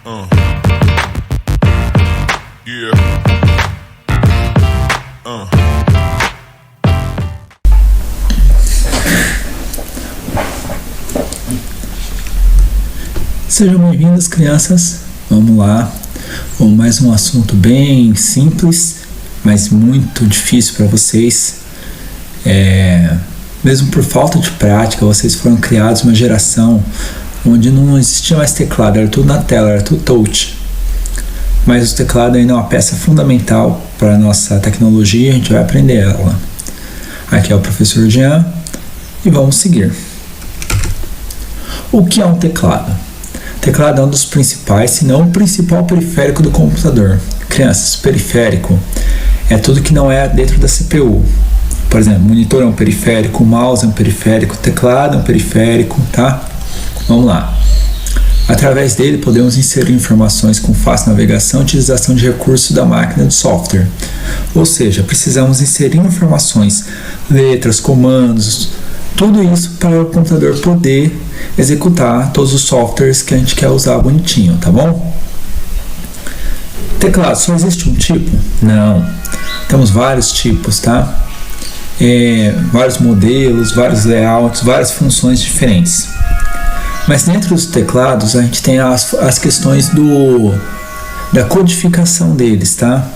Yeah. Sejam bem-vindos, crianças. Vamos lá. Mais um assunto bem simples, mas muito difícil para vocês. Mesmo por falta de prática, vocês foram criados uma geração onde não existia mais teclado, era tudo na tela, era tudo touch. Mas o teclado ainda é uma peça fundamental para a nossa tecnologia, a gente vai aprender ela. Aqui é o professor Jean e vamos seguir. O que é um teclado? Teclado é um dos principais, se não o principal periférico do computador. Crianças, periférico é tudo que não é dentro da CPU. Por exemplo, monitor é um periférico, mouse é um periférico, teclado é um periférico, tá? Vamos lá. Através dele podemos inserir informações com fácil navegação e utilização de recursos da máquina de software. Ou seja, precisamos inserir informações, letras, comandos, tudo isso para o computador poder executar todos os softwares que a gente quer usar bonitinho, tá bom? Teclado, só existe um tipo? Não. Temos vários tipos, tá? Vários modelos, vários layouts, várias funções diferentes. Mas dentro dos teclados a gente tem as questões da codificação deles, tá?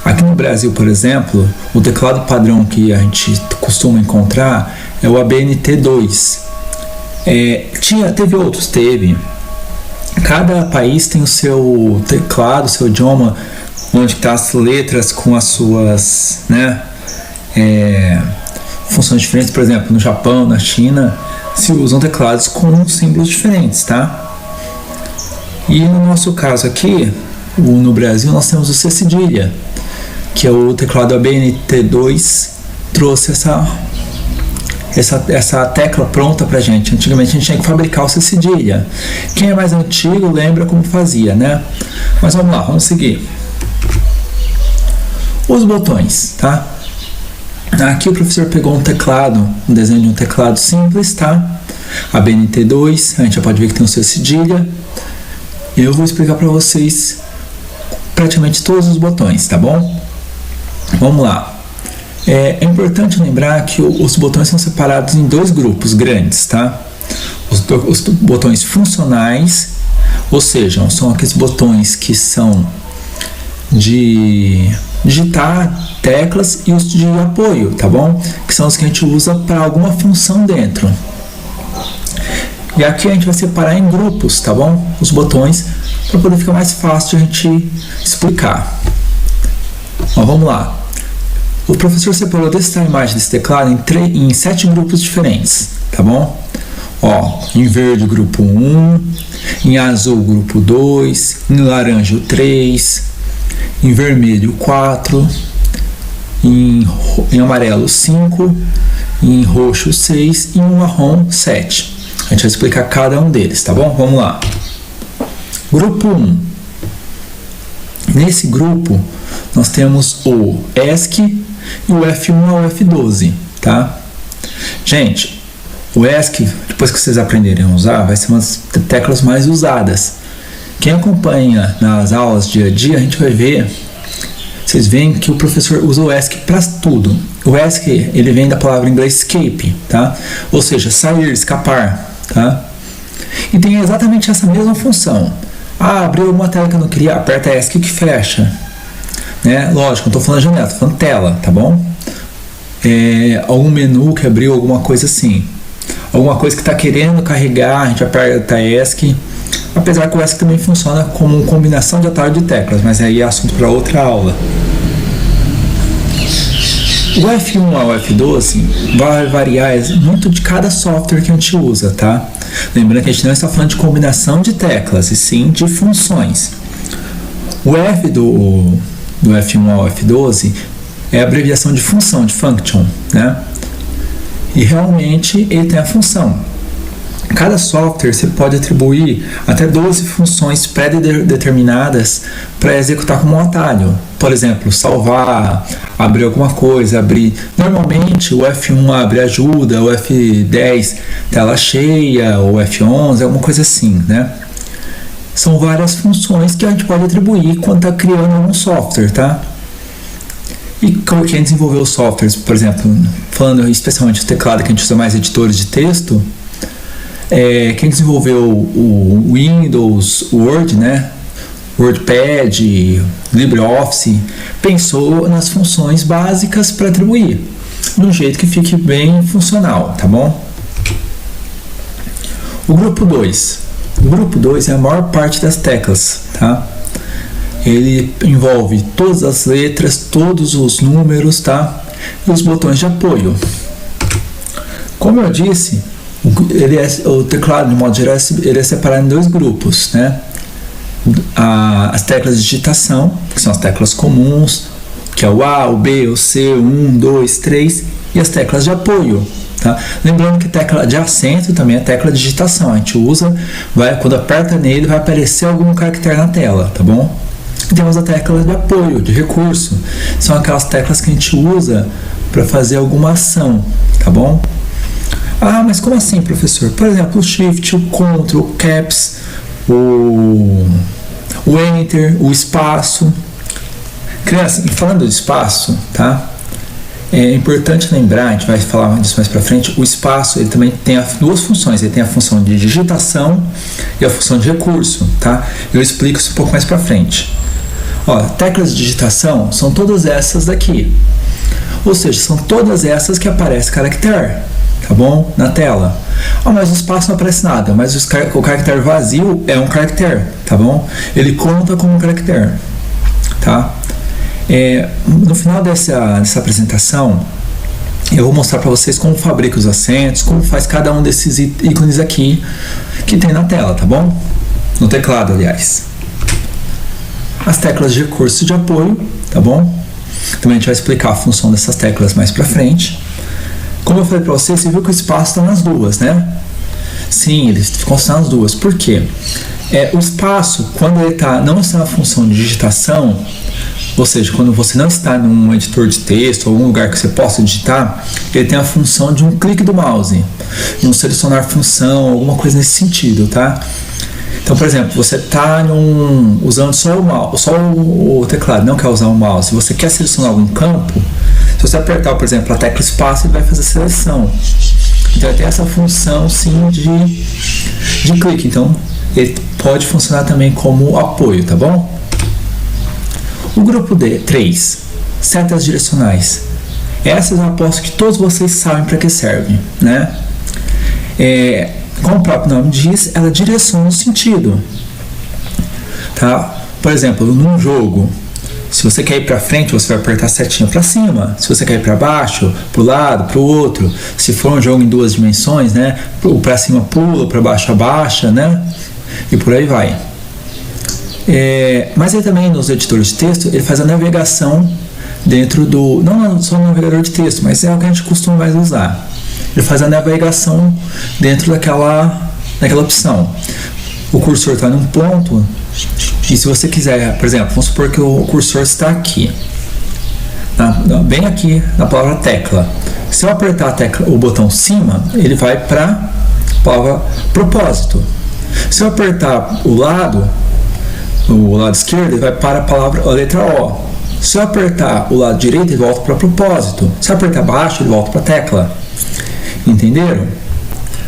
Aqui no Brasil, por exemplo, o teclado padrão que a gente costuma encontrar é o ABNT2. Teve outros, Cada país tem o seu teclado, o seu idioma, onde está as letras com as suas, funções diferentes. Por exemplo, no Japão, na China, se usam teclados com símbolos diferentes, tá? E no nosso caso aqui, no Brasil, nós temos o C cedilha, que é o teclado ABNT2, trouxe essa tecla pronta pra gente. Antigamente a gente tinha que fabricar o C cedilha. Quem é mais antigo lembra como fazia, né? Mas vamos lá, vamos seguir. Os botões, tá? Aqui o professor pegou um desenho de um teclado simples, tá? ABNT2, a gente já pode ver que tem o C cedilha. Eu vou explicar para vocês praticamente todos os botões, tá bom? Vamos lá. É importante lembrar que os botões são separados em dois grupos grandes, tá? Os botões funcionais, ou seja, são aqueles botões que são de digitar teclas, e os de apoio, tá bom? Que são os que a gente usa para alguma função dentro. E aqui a gente vai separar em grupos, tá bom? Os botões, para poder ficar mais fácil de a gente explicar. Ó, vamos lá. O professor separou dessa imagem desse teclado em 7 grupos diferentes, tá bom? Ó, em verde, grupo 1, em azul, grupo 2, em laranja, o 3, em vermelho, 4, em amarelo, 5, em roxo, 6 e em marrom, 7. A gente vai explicar cada um deles, tá bom? Vamos lá. Grupo 1. Nesse grupo, nós temos o ESC e o F1 ao F12, tá? Gente, o ESC, depois que vocês aprenderem a usar, vai ser uma das teclas mais usadas. Quem acompanha nas aulas dia a dia, a gente vai ver, vocês veem que o professor usa o ESC para tudo. O ESC, ele vem da palavra em inglês escape, tá? Ou seja, sair, escapar, tá? E tem exatamente essa mesma função. Abriu uma tela que eu não queria, aperta ESC que fecha. Lógico, não estou falando janela, estou falando tela, tá bom? Algum menu que abriu, alguma coisa assim. Alguma coisa que está querendo carregar, a gente aperta ESC. Apesar que o ESC também funciona como uma combinação de atalho de teclas, mas aí é assunto para outra aula. O F1 ao F12 vai variar muito de cada software que a gente usa, tá? Lembrando que a gente não está falando de combinação de teclas, e sim de funções. O F do F1 ao F12 é a abreviação de função, de function, né? E realmente ele tem a função. Cada software você pode atribuir até 12 funções pré-determinadas para executar como um atalho. Por exemplo, salvar, abrir alguma coisa, abrir. Normalmente o F1 abre ajuda, o F10 tela cheia, o F11, alguma coisa assim, né? são várias funções que a gente pode atribuir quando está criando um software, tá? E quem desenvolveu os softwares, por exemplo, falando especialmente do teclado que a gente usa mais editores de texto, quem desenvolveu o Windows, o Word, né? WordPad, LibreOffice, pensou nas funções básicas para atribuir, de um jeito que fique bem funcional, tá bom? O grupo 2. O grupo 2 é a maior parte das teclas, tá? Ele envolve todas as letras, todos os números, tá? E os botões de apoio. Como eu disse, o teclado, de modo geral, ele é separado em dois grupos, né? As teclas de digitação, que são as teclas comuns, que é o A, o B, o C, o 1, 2, 3, e as teclas de apoio, tá? Lembrando que tecla de acento também é tecla de digitação, a gente usa, quando aperta nele vai aparecer algum caractere na tela, tá bom? E temos a tecla de apoio, de recurso, são aquelas teclas que a gente usa para fazer alguma ação, tá bom? Ah, mas como assim, professor? Por exemplo, o Shift, o Ctrl, o Caps, o Enter, o espaço. Criança, e falando do espaço, tá? É importante lembrar, a gente vai falar disso mais pra frente, o espaço ele também tem duas funções, ele tem a função de digitação e a função de recurso, tá? Eu explico isso um pouco mais pra frente. Ó, teclas de digitação são todas essas daqui, ou seja, são todas essas que aparece caractere, tá bom? Na tela. Ah, mas no espaço não aparece nada, mas o caractere vazio é um caractere, tá bom? Ele conta como um caractere, tá? No final dessa apresentação, eu vou mostrar para vocês como fabrica os acentos, como faz cada um desses ícones aqui que tem na tela, tá bom? No teclado, aliás. As teclas de recurso de apoio, tá bom? Também a gente vai explicar a função dessas teclas mais para frente. Como eu falei para vocês, você viu que o espaço está nas duas, né? Sim, ele consta nas duas. Por quê? O espaço, quando ele não está na função de digitação, ou seja, quando você não está num editor de texto ou algum lugar que você possa digitar, ele tem a função de um clique do mouse, de um selecionar função, alguma coisa nesse sentido, tá? Então, por exemplo, você está usando só o teclado, não quer usar o mouse, se você quer selecionar algum campo, se você apertar, por exemplo, a tecla espaço, ele vai fazer a seleção. Então, ele tem essa função, sim, de clique. Então, ele pode funcionar também como apoio, tá bom? O grupo 3, setas direcionais. Essas eu aposto que todos vocês sabem para que servem, né? Como o próprio nome diz, ela direciona o sentido, tá? Por exemplo, num jogo, se você quer ir para frente, você vai apertar a setinha para cima. Se você quer ir para baixo, para o lado, para o outro. Se for um jogo em duas dimensões, né? Para cima pula, para baixo abaixa, né? E por aí vai. Mas ele também, nos editores de texto, ele faz a navegação dentro do... Não só no navegador de texto, mas é o que a gente costuma mais usar. Ele faz a navegação dentro daquela opção. O cursor está num ponto, e se você quiser, por exemplo, vamos supor que o cursor está aqui, bem aqui na palavra tecla. Se eu apertar o botão cima, ele vai para a palavra propósito. Se eu apertar o lado esquerdo, ele vai para a letra O. Se eu apertar o lado direito, ele volta para propósito. Se eu apertar baixo, ele volta para a tecla. Entenderam?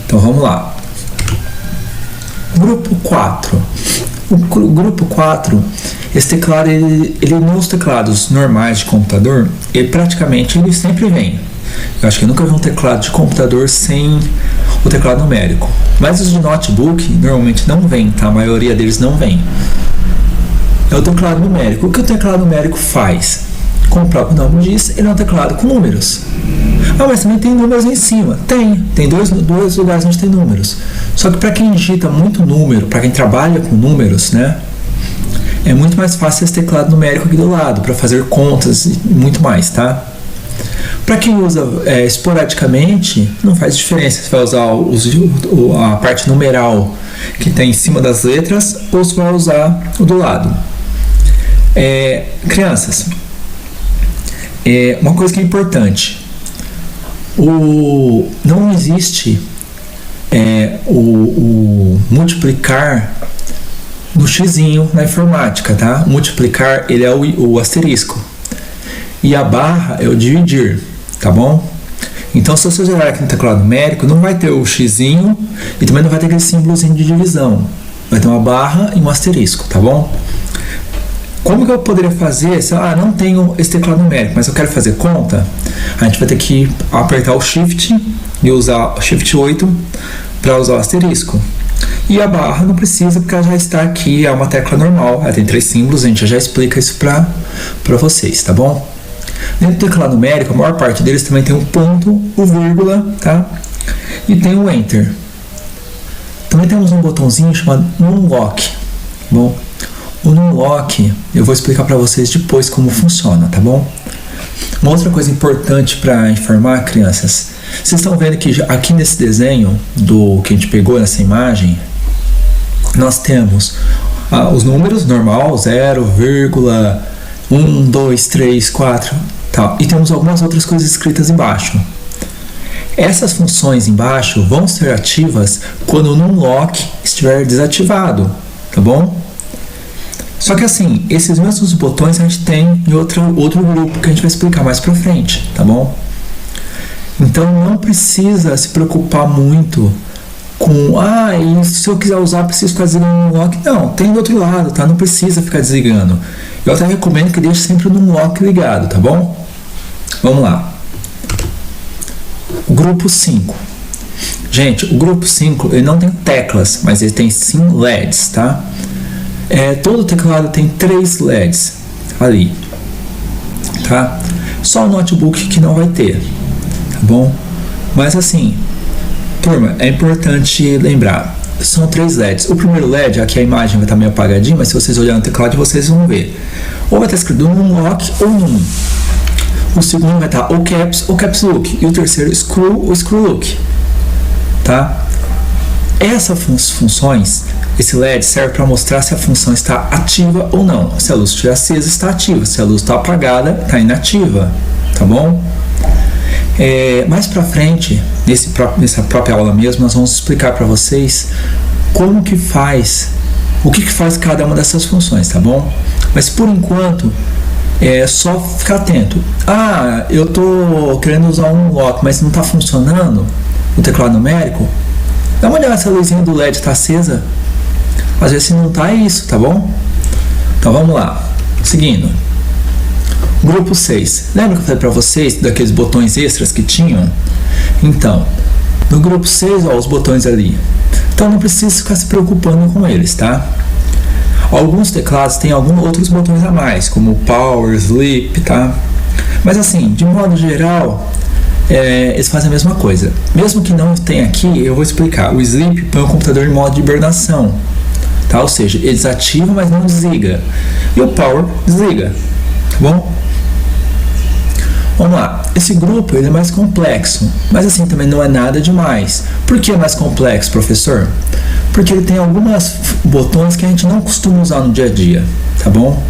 Então vamos lá. Grupo 4. O grupo 4, esse teclado, ele nos teclados normais de computador, ele praticamente sempre vem. Eu acho que eu nunca vi um teclado de computador sem o teclado numérico. Mas os de notebook normalmente não vem, tá? A maioria deles não vem. É o teclado numérico. O que o teclado numérico faz? Como o próprio nome diz, ele é um teclado com números. Ah, mas também tem números em cima. Tem dois lugares onde tem números. Só que para quem digita muito número, para quem trabalha com números, né, é muito mais fácil esse teclado numérico aqui do lado, para fazer contas e muito mais, tá? Para quem usa esporadicamente, não faz diferença se vai usar a parte numeral que tem em cima das letras ou se vai usar o do lado. Crianças, uma coisa que é importante, não existe o multiplicar no xizinho na informática, tá? Multiplicar, ele é o asterisco. E a barra é o dividir, tá bom? Então, se você olhar aqui no teclado numérico, não vai ter o xizinho e também não vai ter aquele símbolozinho de divisão. Vai ter uma barra e um asterisco, tá bom? Como que eu poderia fazer se eu não tenho esse teclado numérico, mas eu quero fazer conta? A gente vai ter que apertar o Shift e usar o Shift 8 para usar o asterisco. E a barra não precisa, porque ela já está aqui, é uma tecla normal, ela tem 3 símbolos, a gente já explica isso para vocês, tá bom? Dentro do teclado numérico, a maior parte deles também tem um ponto, o vírgula, tá? E tem o Enter. Também temos um botãozinho chamado Numlock, bom? O Numlock eu vou explicar para vocês depois como funciona, tá bom? Uma outra coisa importante para informar, crianças, vocês estão vendo que aqui nesse desenho do que a gente pegou nessa imagem, nós temos os números normal, 0, 1, 2, 3, 4, tal, e temos algumas outras coisas escritas embaixo. Essas funções embaixo vão ser ativas quando o Numlock estiver desativado, tá bom? Só que assim, esses mesmos botões a gente tem em outro grupo que a gente vai explicar mais pra frente, tá bom? Então não precisa se preocupar muito com, e se eu quiser usar, preciso ficar desligando o Numlock. Não, tem do outro lado, tá? Não precisa ficar desligando. Eu até recomendo que deixe sempre o Numlock ligado, tá bom? Vamos lá. Grupo 5. Gente, o grupo 5, ele não tem teclas, mas ele tem sim LEDs, tá? Todo teclado tem 3 LEDs ali, tá? Só o notebook que não vai ter, tá bom? Mas assim, turma, é importante lembrar, são 3 LEDs. O primeiro LED, aqui a imagem vai estar meio apagadinha, mas se vocês olharem no teclado vocês vão ver. Ou vai estar escrito Numlock ou Num. O segundo vai estar ou Caps ou Caps Lock. E o terceiro Screw ou Screw Lock, tá? Essas funções, esse LED serve para mostrar se a função está ativa ou não. Se a luz estiver acesa, está ativa. Se a luz está apagada, está inativa. Tá bom? Mais para frente, nessa própria aula mesmo, nós vamos explicar para vocês como que faz, o que faz cada uma dessas funções, tá bom? Mas por enquanto, é só ficar atento. Eu estou querendo usar um lock, mas não está funcionando o teclado numérico. Dá uma olhada se a luzinha do LED está acesa. Às vezes se não está, é isso, tá bom? Então vamos lá. Seguindo. Grupo 6. Lembra que eu falei para vocês daqueles botões extras que tinham? Então, no grupo 6, os botões ali. Então não precisa ficar se preocupando com eles, tá? Alguns teclados têm alguns outros botões a mais, como Power, Sleep, tá? Mas assim, de modo geral, eles fazem a mesma coisa. Mesmo que não tenha aqui, eu vou explicar. O Sleep põe o computador em modo de hibernação, tá? Ou seja, ele desativa, mas não desliga. E o Power desliga, tá bom? Vamos lá. Esse grupo ele é mais complexo, mas assim também não é nada demais. Por que é mais complexo, professor? Porque ele tem alguns botões que a gente não costuma usar no dia a dia, tá bom?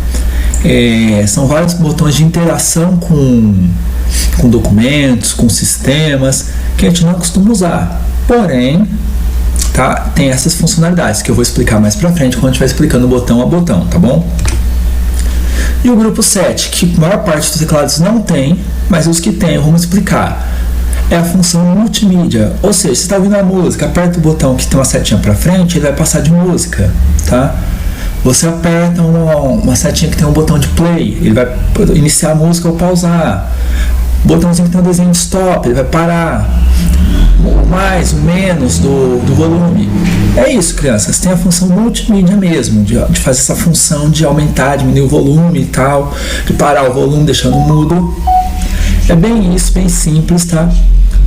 São vários botões de interação com documentos, com sistemas, que a gente não costuma usar. Porém, tá, tem essas funcionalidades que eu vou explicar mais pra frente quando a gente vai explicando botão a botão, tá bom? E o grupo 7, que a maior parte dos teclados não tem, mas os que tem, vamos explicar. É a função multimídia, ou seja, você está ouvindo a música, aperta o botão que tem uma setinha para frente, ele vai passar de música, tá? Você aperta uma setinha que tem um botão de play, ele vai iniciar a música ou pausar. O botãozinho que tem um desenho de stop, ele vai parar. O mais, o menos do volume. É isso, crianças, tem a função multimídia mesmo, de fazer essa função de aumentar, diminuir o volume e tal, de parar o volume deixando mudo. É bem isso, bem simples, tá?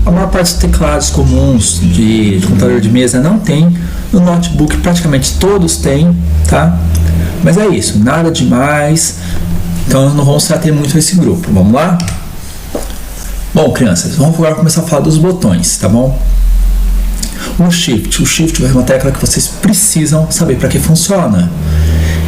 A maior parte dos teclados comuns de computador de mesa não tem. No notebook praticamente todos têm, tá? Mas é isso, nada demais. Então não vamos tratar muito esse grupo. Vamos lá? Bom, crianças, vamos agora começar a falar dos botões, tá bom? O Shift é uma tecla que vocês precisam saber para que funciona.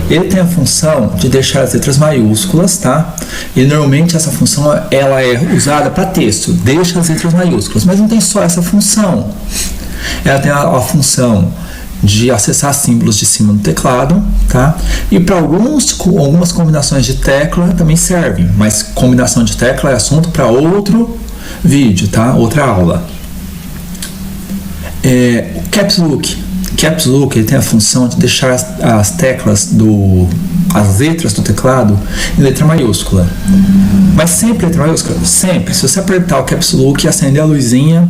Ele tem a função de deixar as letras maiúsculas, tá? E normalmente essa função ela é usada para texto, deixa as letras maiúsculas, mas não tem só essa função. Ela tem a função de acessar símbolos de cima do teclado, tá? E para algumas combinações de tecla também servem, mas combinação de tecla é assunto para outro vídeo, tá? Outra aula. O Caps Look ele tem a função de deixar as letras do teclado em letra maiúscula. Mas sempre letra maiúscula? Sempre. Se você apertar o Caps Look e acender a luzinha,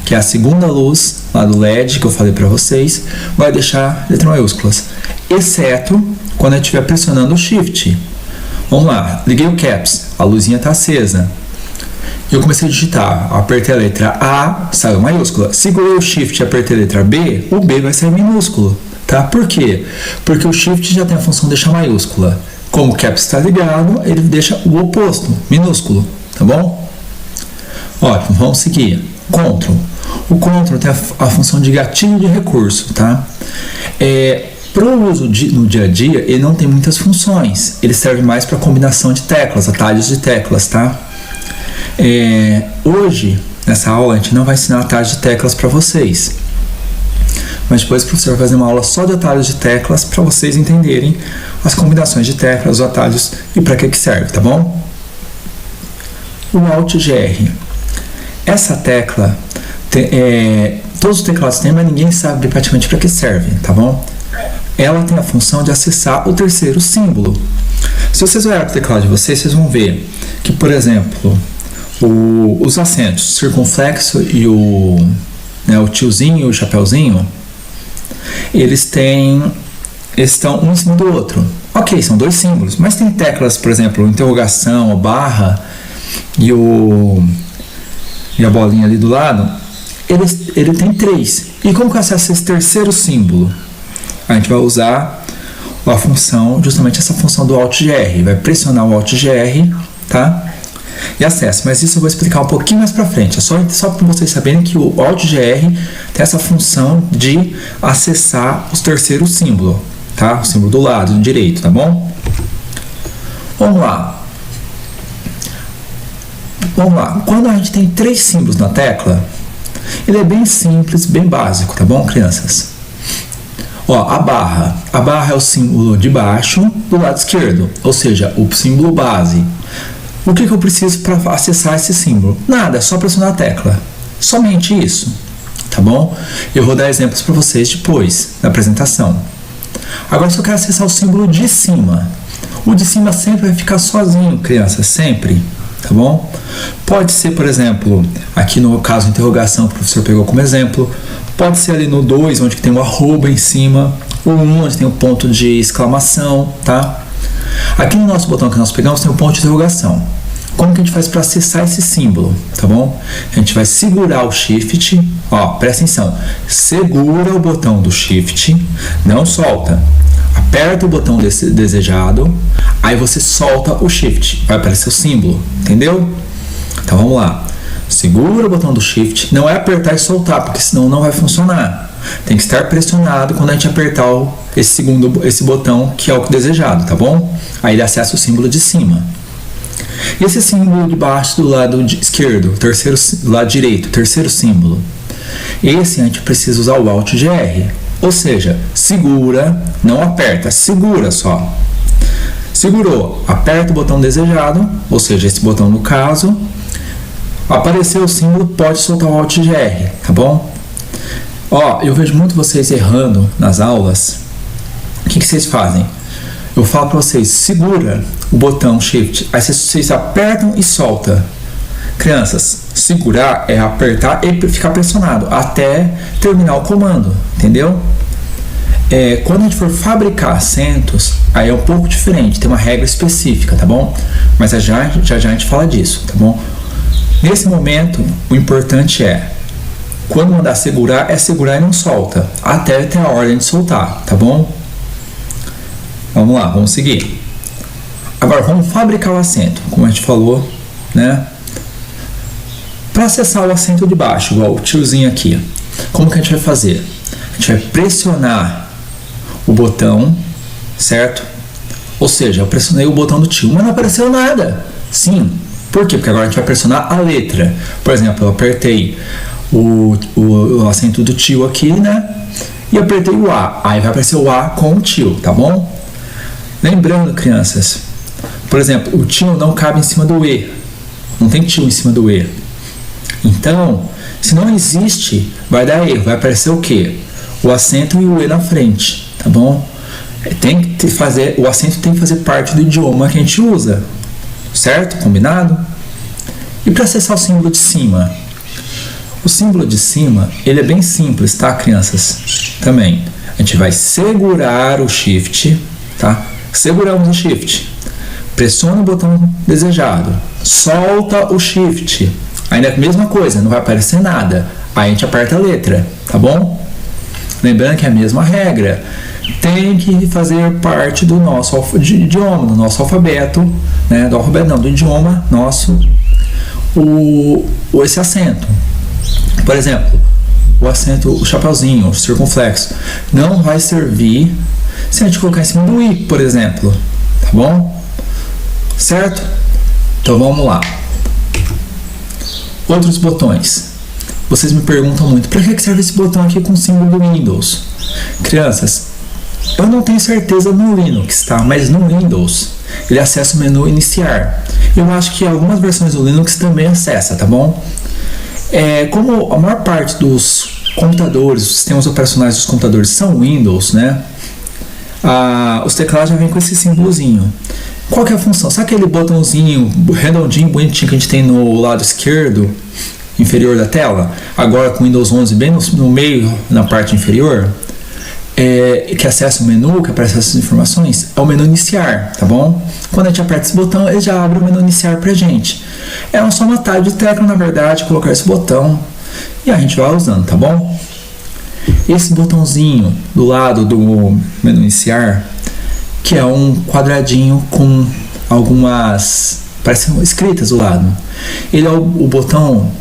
que é a segunda luz lá do LED que eu falei para vocês, vai deixar letras maiúsculas, exceto quando eu estiver pressionando o Shift. Vamos lá, liguei o Caps, a luzinha está acesa. Eu comecei a digitar, apertei a letra A, saiu maiúscula. Segurei o Shift e apertei a letra B, o B vai sair minúsculo, tá? Por quê? Porque o Shift já tem a função de deixar maiúscula. Como o Caps está ligado, ele deixa o oposto, minúsculo, tá bom? Ótimo, vamos seguir. Ctrl. O Ctrl tem a função de gatilho de recurso, tá? Para o uso no dia a dia, ele não tem muitas funções. Ele serve mais para combinação de teclas, atalhos de teclas, tá? Hoje, nessa aula, a gente não vai ensinar atalhos de teclas para vocês. Mas depois o professor vai fazer uma aula só de atalhos de teclas para vocês entenderem as combinações de teclas, os atalhos e para que serve, tá bom? O Alt GR. Essa tecla, todos os teclados têm, mas ninguém sabe praticamente para que serve, tá bom? Ela tem a função de acessar o terceiro símbolo. Se vocês olharem para o teclado de vocês, vocês vão ver que, por exemplo, os acentos circunflexo e o tiozinho e o chapeuzinho, eles estão um em cima do outro. Ok, são dois símbolos, mas tem teclas, por exemplo, interrogação, barra e a bolinha ali do lado, ele tem três. E como que acessa esse terceiro símbolo? A gente vai usar a função, justamente essa função do Alt GR. Vai pressionar o Alt GR, tá? E acessa. Mas isso eu vou explicar um pouquinho mais pra frente. É só para vocês saberem que o Alt GR tem essa função de acessar os terceiros símbolos, tá? O símbolo do lado, do direito, tá bom? Vamos lá. Quando a gente tem três símbolos na tecla, ele é bem simples, bem básico, tá bom, crianças? A barra é o símbolo de baixo do lado esquerdo, ou seja, o símbolo base. O que eu preciso para acessar esse símbolo? Nada, é só pressionar a tecla. Somente isso, tá bom? Eu vou dar exemplos para vocês depois, na apresentação. Agora, se eu quero acessar o símbolo de cima, o de cima sempre vai ficar sozinho, crianças, sempre. Tá bom? Pode ser, por exemplo, aqui no caso de interrogação que o professor pegou como exemplo, pode ser ali no 2, onde tem um arroba em cima, ou 1, onde tem um ponto de exclamação, tá? Aqui no nosso botão que nós pegamos tem um ponto de interrogação. Como que a gente faz para acessar esse símbolo, tá bom? A gente vai segurar o Shift, presta atenção, segura o botão do Shift, não solta. Aperta o botão desejado, aí você solta o Shift, vai aparecer o símbolo, entendeu? Então vamos lá, segura o botão do Shift, não é apertar e soltar, porque senão não vai funcionar. Tem que estar pressionado quando a gente apertar esse botão que é o desejado, tá bom? Aí ele acessa o símbolo de cima. E esse símbolo de baixo do lado esquerdo, do lado direito, terceiro símbolo, esse a gente precisa usar o Alt GR. Ou seja, segura, não aperta, segura só. Segurou, aperta o botão desejado, ou seja, esse botão no caso. Apareceu o símbolo, pode soltar o Alt GR, tá bom? Eu vejo muito vocês errando nas aulas. O que vocês fazem? Eu falo para vocês, segura o botão Shift, aí vocês apertam e solta. Crianças, segurar é apertar e ficar pressionado até terminar o comando, entendeu? Quando a gente for fabricar acentos, aí é um pouco diferente, tem uma regra específica, tá bom? Mas já a gente fala disso, tá bom? Nesse momento, o importante quando mandar segurar, é segurar e não solta, até ter a ordem de soltar, tá bom? Vamos lá, vamos seguir. Agora vamos fabricar o acento, como a gente falou, né? Para acessar o acento de baixo, igual o tiozinho aqui, como que a gente vai fazer? A gente vai pressionar o botão, certo? Ou seja, eu pressionei o botão do tio, mas não apareceu nada. Sim, por quê? Porque agora a gente vai pressionar a letra. Por exemplo, eu apertei o acento do tio aqui, né? e apertei o A. Aí vai aparecer o A com o tio, tá bom? Lembrando, crianças, por exemplo, o tio não cabe em cima do E. Não tem tio em cima do E. Então, se não existe, vai dar erro. Vai aparecer o quê? O acento e o E na frente, tá bom? O acento tem que fazer parte do idioma que a gente usa, certo? Combinado? E para acessar o símbolo de cima? O símbolo de cima, ele é bem simples, tá, crianças? Também. A gente vai segurar o Shift, tá? Seguramos o Shift. Pressiona o botão desejado. Solta o Shift. Ainda é a mesma coisa, não vai aparecer nada. Aí a gente aperta a letra, tá bom? Lembrando que é a mesma regra. Tem que fazer parte do nosso idioma, do nosso alfabeto, né? Do alfabeto não, do idioma nosso, esse acento. Por exemplo, o acento, o chapeuzinho, o circunflexo, não vai servir se a gente colocar em cima do I, por exemplo, tá bom? Certo? Então vamos lá. Outros botões. Vocês me perguntam muito, para que serve esse botão aqui com o símbolo do Windows? Crianças, eu não tenho certeza no Linux, tá? Mas no Windows, ele acessa o menu iniciar. Eu acho que algumas versões do Linux também acessa, tá bom? Como a maior parte dos computadores, os sistemas operacionais dos computadores são Windows, né? Os teclados já vêm com esse símbolozinho. Qual que é a função? Sabe aquele botãozinho redondinho, bonitinho que a gente tem no lado esquerdo inferior da tela? Agora com o Windows 11 bem no meio, na parte inferior, que acessa o menu, que aparece essas informações, é o menu iniciar, tá bom? Quando a gente aperta esse botão, ele já abre o menu iniciar pra gente. É só uma atalho de tecla, na verdade, colocar esse botão e a gente vai usando, tá bom? Esse botãozinho do lado do menu iniciar, que é um quadradinho com algumas, parecem escritas do lado. Ele é o botão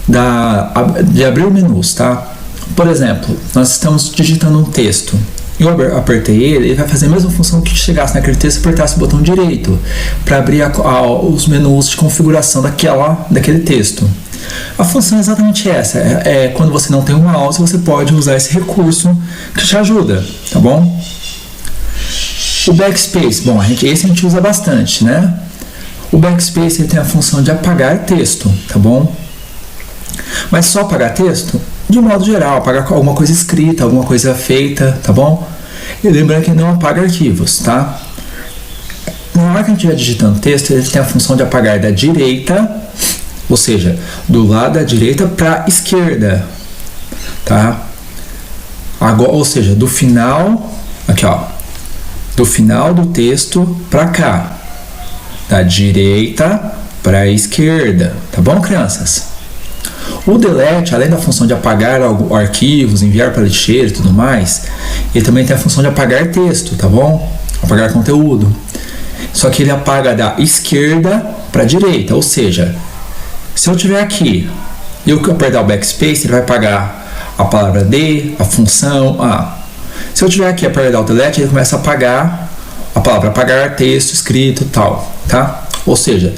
de abrir menus, tá? Por exemplo, nós estamos digitando um texto. Eu apertei ele vai fazer a mesma função que chegasse naquele texto e apertasse o botão direito para abrir os menus de configuração daquele texto. A função é exatamente essa. Quando você não tem um mouse, você pode usar esse recurso que te ajuda, tá bom? O backspace, bom, esse a gente usa bastante, né? O backspace ele tem a função de apagar texto, tá bom? Mas só apagar texto? De modo geral, apagar alguma coisa escrita, alguma coisa feita, tá bom? E lembrando que não apaga arquivos, tá? Na hora que a gente estiver digitando texto, ele tem a função de apagar da direita, ou seja, do lado da direita para a esquerda, tá? Agora, ou seja, do final, aqui ó, do final do texto para cá, da direita para a esquerda, tá bom, crianças? O delete, além da função de apagar arquivos, enviar para lixeira e tudo mais, ele também tem a função de apagar texto, tá bom? Apagar conteúdo. Só que ele apaga da esquerda para a direita, ou seja, se eu tiver aqui e eu apertar o backspace, ele vai apagar a palavra D, a função A. Se eu tiver aqui e apertar o delete, ele começa a apagar a palavra apagar, texto, escrito e tal, tá? Ou seja,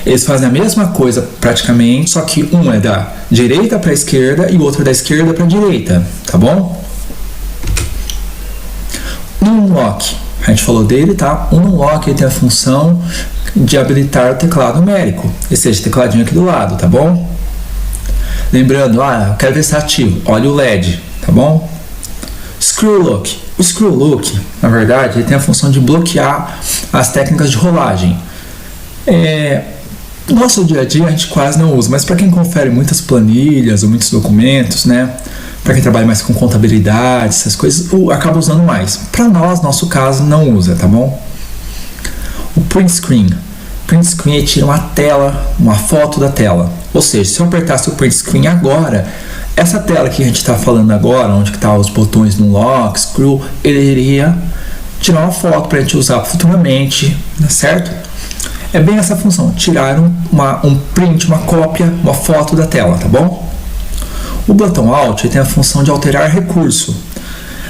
eles fazem a mesma coisa praticamente, só que um é da direita para a esquerda e o outro é da esquerda para a direita, tá bom? No unlock, a gente falou dele, tá? O unlock ele tem a função de habilitar o teclado numérico, ou seja, tecladinho aqui do lado, tá bom? Lembrando, eu quero ver se está ativo, olha o LED, tá bom? Screw look. O screw look, na verdade, ele tem a função de bloquear as técnicas de rolagem. No nosso dia a dia a gente quase não usa, mas para quem confere muitas planilhas ou muitos documentos, né? Para quem trabalha mais com contabilidade, essas coisas, acaba usando mais. Para nós, nosso caso, não usa, tá bom? O print screen. Print screen ele tira uma tela, uma foto da tela. Ou seja, se eu apertasse o print screen agora, essa tela que a gente está falando agora, onde que tá os botões no lock, screw, ele iria tirar uma foto para a gente usar futuramente, certo? É bem essa função, tirar um print, uma cópia, uma foto da tela, tá bom? O botão Alt tem a função de alterar recurso,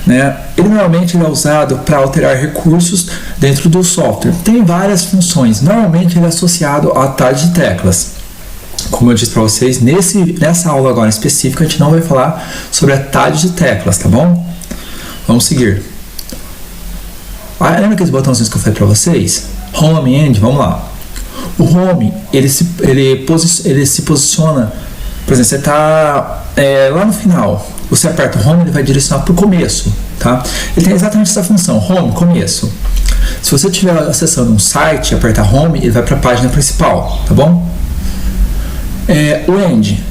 né? Ele normalmente é usado para alterar recursos dentro do software. Tem várias funções, normalmente ele é associado a atalhos de teclas. Como eu disse para vocês, nessa aula agora específica a gente não vai falar sobre atalhos de teclas, tá bom? Vamos seguir. Lembra aqueles botãozinhos que eu falei para vocês? Home e End, vamos lá. O Home, ele se posiciona, por exemplo, você está lá no final, você aperta o Home, ele vai direcionar para o começo, tá? Ele tem exatamente essa função, Home, começo. Se você estiver acessando um site e apertar Home, ele vai para a página principal, tá bom? O End.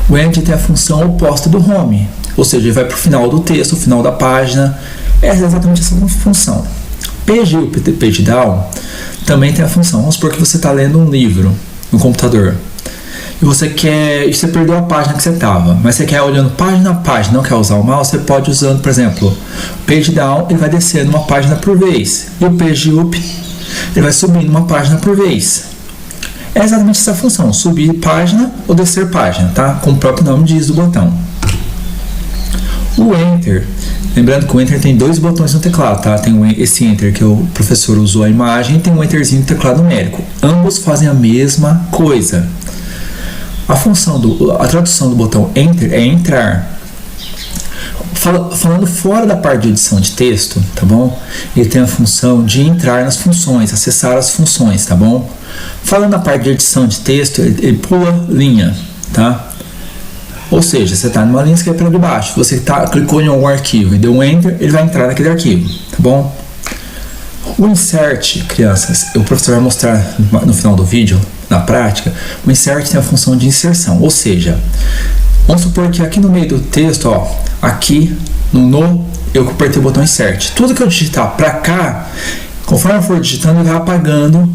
O End tem a função oposta do Home, ou seja, ele vai para o final do texto, o final da página. É exatamente essa função. Page Up e Page Down também tem a função. Vamos supor que você está lendo um livro no computador e você perdeu a página que você estava, mas você quer ir olhando página a página, não quer usar o mouse, você pode usando, por exemplo, Page Down, ele vai descendo uma página por vez, e o Page Up, ele vai subindo uma página por vez. É exatamente essa função, subir página ou descer página, tá? Como o próprio nome diz do botão. O Enter, lembrando que o Enter tem dois botões no teclado, tá? Tem esse Enter que o professor usou a imagem e tem um Enterzinho no teclado numérico. Ambos fazem a mesma coisa. A tradução do botão Enter é entrar. Falando fora da parte de edição de texto, tá bom? Ele tem a função de entrar nas funções, acessar as funções, tá bom? Falando na parte de edição de texto, ele pula linha, tá? Ou seja, você está numa linha, você quer pela de baixo. Você clicou em algum arquivo e deu um Enter, ele vai entrar naquele arquivo, tá bom? O Insert, crianças, o professor vai mostrar no final do vídeo, na prática. O Insert tem a função de inserção, ou seja, vamos supor que aqui no meio do texto, ó, aqui eu apertei o botão Insert. Tudo que eu digitar para cá, conforme eu for digitando, ele vai apagando.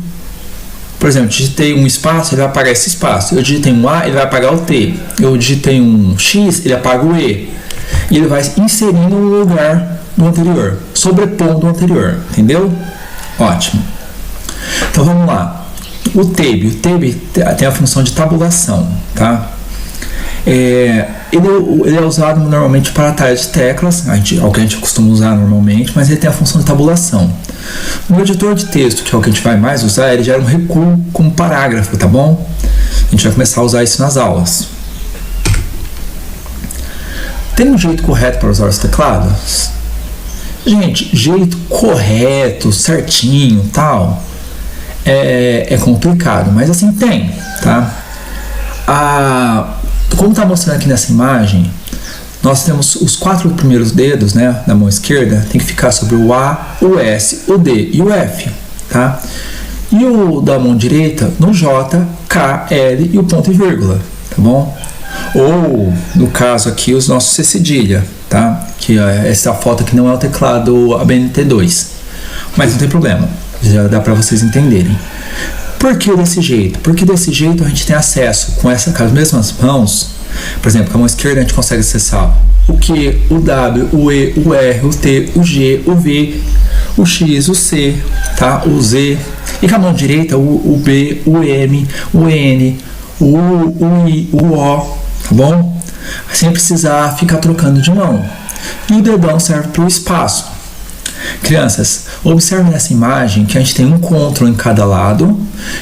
Por exemplo, digitei um espaço, ele vai apagar esse espaço. Eu digitei um A, ele vai apagar o T. Eu digitei um X, ele apaga o E. E ele vai inserindo no lugar do anterior, sobrepondo o anterior, entendeu? Ótimo. Então vamos lá. O Tab tem a função de tabulação, tá? Ele é usado normalmente para atalhos de teclas, é o que a gente costuma usar normalmente, mas ele tem a função de tabulação. No editor de texto, que é o que a gente vai mais usar, ele gera um recuo como parágrafo, tá bom? A gente vai começar a usar isso nas aulas. Tem um jeito correto para usar os teclados? Gente, jeito correto, certinho, tal, é complicado, mas assim tem, tá? Como está mostrando aqui nessa imagem, nós temos os 4 primeiros dedos, né, da mão esquerda, tem que ficar sobre o A, o S, o D e o F, tá? E o da mão direita no J, K, L e o ponto e vírgula, tá bom? Ou, no caso aqui, os nossos C cedilha, tá? Que essa foto aqui não é o teclado ABNT2, mas não tem problema, já dá para vocês entenderem. Por que desse jeito? Porque desse jeito a gente tem acesso com as mesmas mãos. Por exemplo, com a mão esquerda a gente consegue acessar o Q, o W, o E, o R, o T, o G, o V, o X, o C, tá? O Z. E com a mão direita o B, o M, o N, o U, o I, o O, tá bom? Sem precisar ficar trocando de mão. E o dedão serve para o espaço. Crianças, observe nessa imagem que a gente tem um Ctrl em cada lado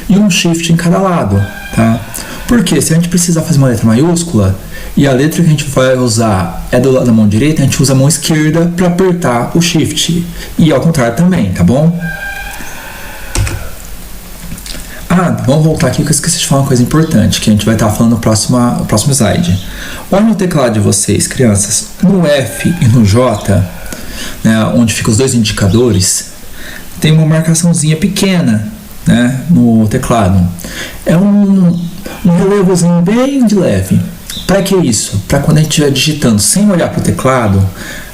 e um Shift em cada lado, tá? Porque se a gente precisar fazer uma letra maiúscula e a letra que a gente vai usar é do lado da mão direita, a gente usa a mão esquerda para apertar o Shift e ao contrário também, tá bom? Vamos voltar aqui que eu esqueci de falar uma coisa importante que a gente vai estar falando no próximo slide. Olha no teclado de vocês, crianças, no F e no J, né, onde ficam os dois indicadores, tem uma marcaçãozinha pequena, né, no teclado. É um relevozinho bem de leve. Para que isso? Para quando a gente estiver digitando sem olhar para o teclado,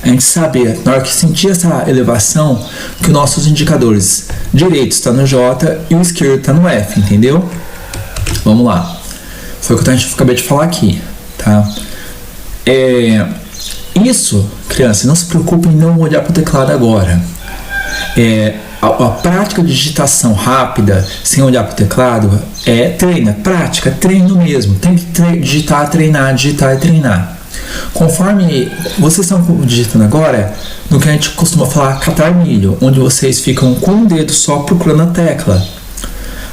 a gente saber, na hora que sentir essa elevação, que os nossos indicadores direito está no J e o esquerdo está no F, entendeu? Vamos lá. Foi o que a gente acabei de falar aqui, tá? Isso, crianças, não se preocupem em não olhar para o teclado agora. A prática de digitação rápida, sem olhar para o teclado, prática, treino mesmo. Tem que digitar e treinar. Conforme vocês estão digitando agora, no que a gente costuma falar catar milho, onde vocês ficam com um dedo só procurando a tecla.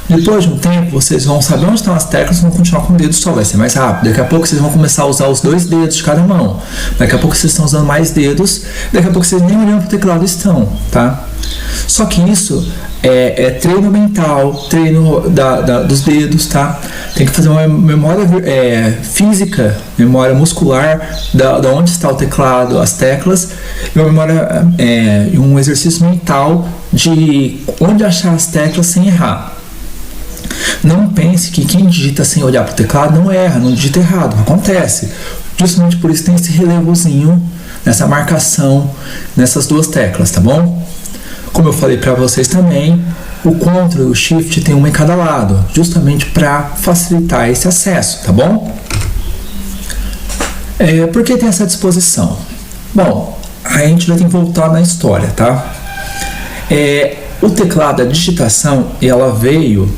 Depois de um tempo, vocês vão saber onde estão as teclas e vão continuar com o dedo só, vai ser mais rápido. Daqui a pouco vocês vão começar a usar os 2 dedos de cada mão. Daqui a pouco vocês estão usando mais dedos, daqui a pouco vocês nem olhando para o teclado estão, tá? Só que isso é treino mental, treino dos dedos, tá? Tem que fazer uma memória física, memória muscular da onde está o teclado, as teclas, e uma memória, um exercício mental de onde achar as teclas sem errar. Não pense que quem digita sem olhar para o teclado não erra, não digita errado, acontece. Justamente por isso tem esse relevozinho, nessa marcação, nessas 2 teclas, tá bom? Como eu falei para vocês também, o Ctrl e o Shift tem uma em cada lado, justamente para facilitar esse acesso, tá bom? Por que tem essa disposição? Bom, a gente vai ter que voltar na história, tá? O teclado, a digitação, ela veio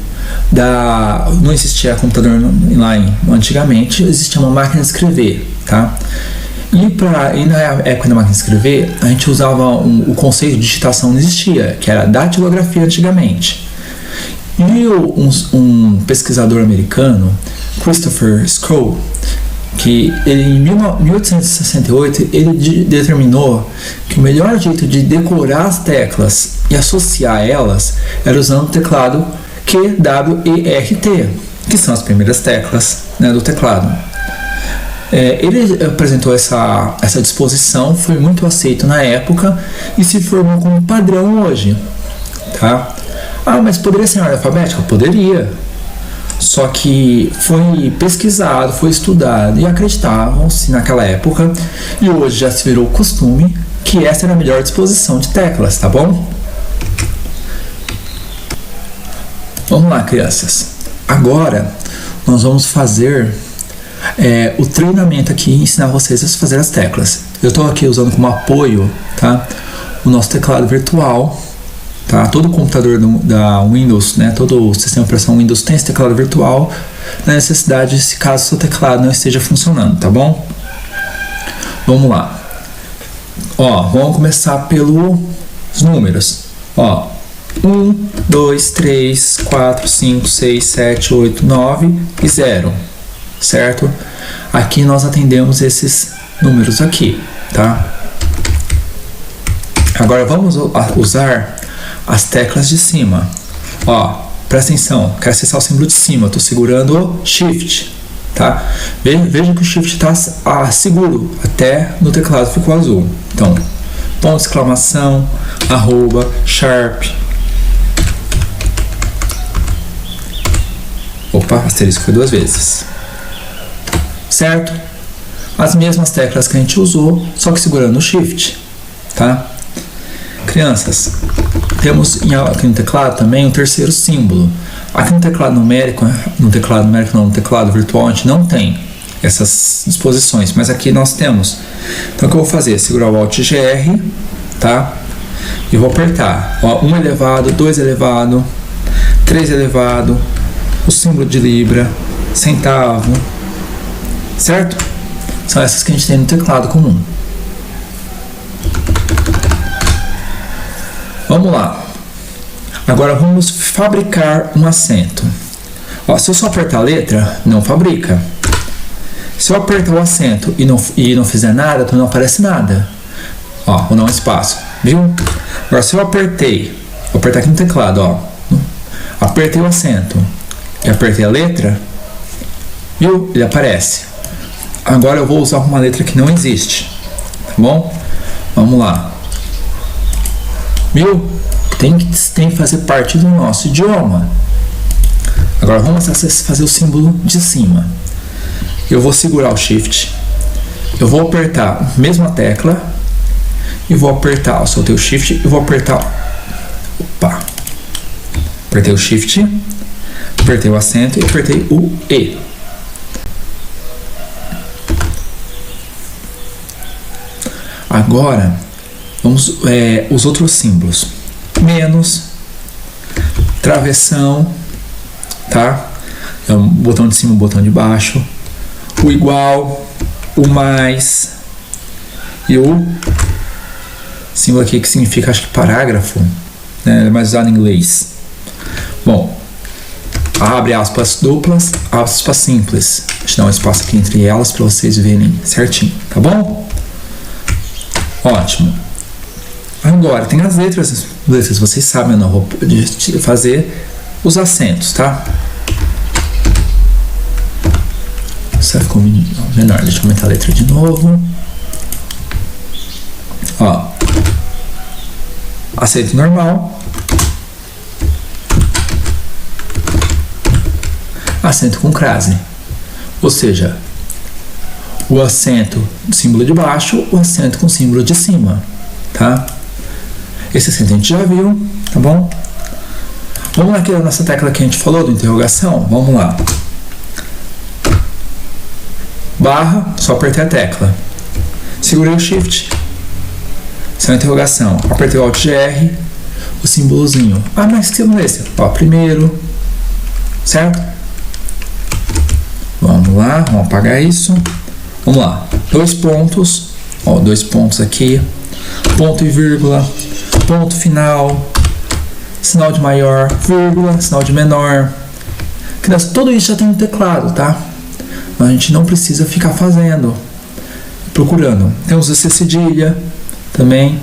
não existia computador online antigamente, existia uma máquina de escrever, tá? E na época da máquina de escrever, a gente usava o conceito de digitação não existia, que era datilografia antigamente. E um pesquisador americano, Christopher Scoll, que ele, em 1868 ele determinou que o melhor jeito de decorar as teclas e associar elas era usando o teclado QWERT, que são as primeiras teclas, né, do teclado. Ele apresentou essa disposição, foi muito aceito na época e se formou como padrão hoje, tá? Mas poderia ser em ordem alfabética? Poderia. Só que foi pesquisado, foi estudado e acreditavam-se naquela época, e hoje já se virou costume, que essa era a melhor disposição de teclas, tá bom? Vamos lá, crianças. Agora nós vamos fazer o treinamento aqui, ensinar vocês a fazer as teclas. Eu estou aqui usando como apoio, tá, o nosso teclado virtual, tá? Todo computador da Windows, né, todo o sistema de operação Windows tem esse teclado virtual, na necessidade, se caso o seu teclado não esteja funcionando, tá bom? Vamos lá. Vamos começar pelos números. 1, 2, 3, 4, 5, 6, 7, 8, 9 e 0, certo? Aqui nós atendemos esses números aqui, tá? Agora vamos usar as teclas de cima. Presta atenção, quero acessar o símbolo de cima, estou segurando o Shift, tá? Veja que o Shift está seguro, até no teclado ficou azul. Então, ponto de exclamação, arroba, sharp. Asterisco foi 2 vezes. Certo? As mesmas teclas que a gente usou, só que segurando o Shift, tá? Crianças, temos aqui no teclado também um terceiro símbolo. Aqui no teclado numérico, no teclado virtual, a gente não tem essas disposições, mas aqui nós temos. Então o que eu vou fazer? Segurar o Alt GR, tá? E vou apertar 1 elevado, 2 elevado, 3 elevado, o símbolo de libra, centavo, certo? São essas que a gente tem no teclado comum. Vamos lá. Agora vamos fabricar um acento. Se eu só apertar a letra, não fabrica. Se eu apertar o acento e não fizer nada, então não aparece nada. Vou dar um espaço, viu? Agora se eu vou apertar aqui no teclado, apertei o acento e apertei a letra, viu? Ele aparece. Agora eu vou usar uma letra que não existe, tá bom? Vamos lá. Viu? Tem que fazer parte do nosso idioma. Agora vamos fazer o símbolo de cima. Eu vou segurar o Shift, eu vou apertar a mesma tecla e vou apertar, soltei o Shift e vou apertar, apertei o Shift, apertei o acento e apertei o E. Agora vamos os outros símbolos: menos, travessão, tá? É um botão de cima, um botão de baixo, o igual, o mais e o símbolo aqui que significa, acho que parágrafo, né? É mais usado em inglês. Bom, Abre aspas duplas, aspas simples. Deixa eu dar um espaço aqui entre elas para vocês verem certinho, tá bom? Ótimo. Agora, tem as letras, vocês sabem, eu não vou fazer os acentos, tá? Isso ficou menor, deixa eu aumentar a letra de novo. Ó. Acento normal. Acento com crase. Ou seja, o acento do símbolo de baixo, o acento com o símbolo de cima, tá? Esse acento a gente já viu, tá bom? Vamos naquela nossa tecla que a gente falou do interrogação? Vamos lá. Barra, só apertei a tecla. Segurei o Shift. São interrogação. Apertei o Alt GR, o símbolozinho. Ah, mas que símbolo é esse? Ó, primeiro. Certo? Vamos lá, vamos apagar isso. Vamos lá. 2 pontos. Ó, 2 pontos aqui. Ponto e vírgula. Ponto final. Sinal de maior, vírgula, sinal de menor. Tudo isso já tem no teclado, tá? A gente não precisa ficar fazendo, procurando. Temos a cedilha também.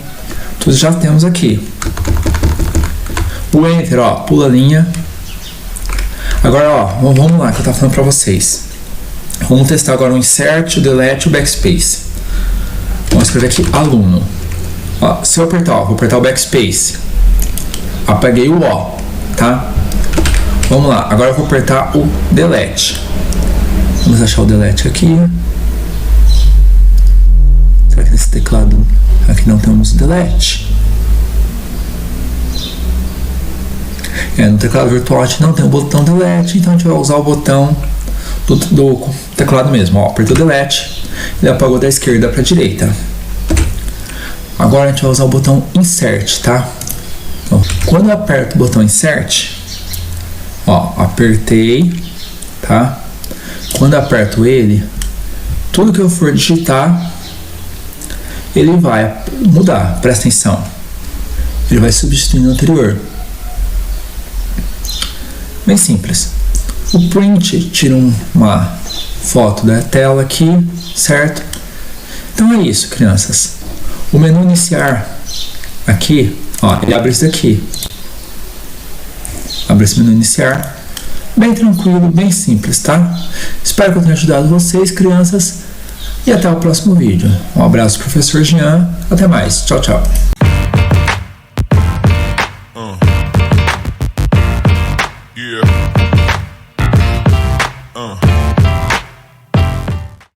Tudo já temos aqui. O Enter, ó, pula a linha. Agora, ó, vamos lá que eu tava falando pra vocês. Vamos testar agora o Insert, o Delete e o Backspace. Vamos escrever aqui aluno. Ó, se eu apertar, ó, vou apertar o Backspace. Apaguei o O, tá? Vamos lá, agora eu vou apertar o Delete. Vamos achar o Delete aqui. Será que nesse teclado aqui não temos Delete? No teclado virtual a gente não tem o botão Delete, então a gente vai usar o botão do teclado mesmo. Ó, apertou o Delete, ele apagou da esquerda para a direita. Agora a gente vai usar o botão Insert, tá? Então, quando eu aperto o botão Insert, ó, apertei, tá? Quando eu aperto ele, tudo que eu for digitar, ele vai mudar, presta atenção. Ele vai substituindo o anterior. Bem simples. O Print tira uma foto da tela aqui, certo? Então é isso, crianças. O menu iniciar aqui, ó, ele abre isso daqui. Abre esse menu iniciar. Bem tranquilo, bem simples, tá? Espero que eu tenha ajudado vocês, crianças. E até o próximo vídeo. Um abraço, professor Jean. Até mais. Tchau, tchau.